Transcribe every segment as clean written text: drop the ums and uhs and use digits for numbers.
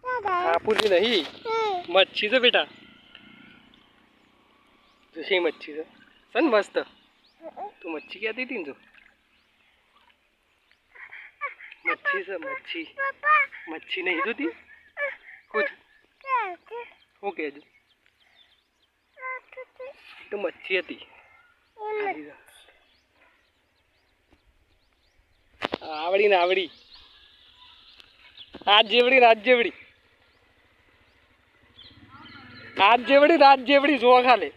हापुस नहीं मच्छी से बेटा जैसे मच्छी से सन मस्त तू मच्छी क्या दी थी जो मच्छी से मच्छी मच्छी नहीं जो थी कुछ हो गया जो तो मच्छी थी आवड़ी ना आवड़ी आज जेवड़ी रात जेवड़ी आज जेवड़ी रात जेवड़ी जोआ खा ले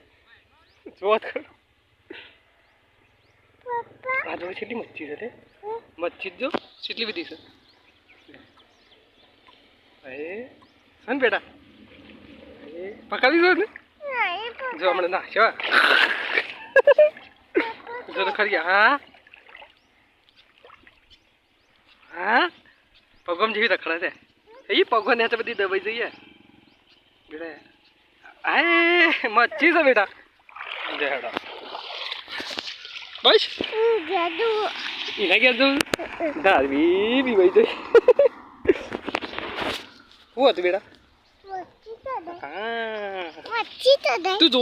जोआ कर आज वो छिटली मच्छी से मच्छी जो छिटली भी दी सर अरे सन बेटा पका दी जोर ने जो हमने ना क्या जो तो खड़ी हाँ हाँ पगम जी रखड़ा थे ये पगम ने तो बड़ी दवाई चाहिए बेटा आए मच्छी से बेटा जेड़ा बस इन्हें क्या जो दाल भी वही तो हुआ तो बेटा हाँ तू जो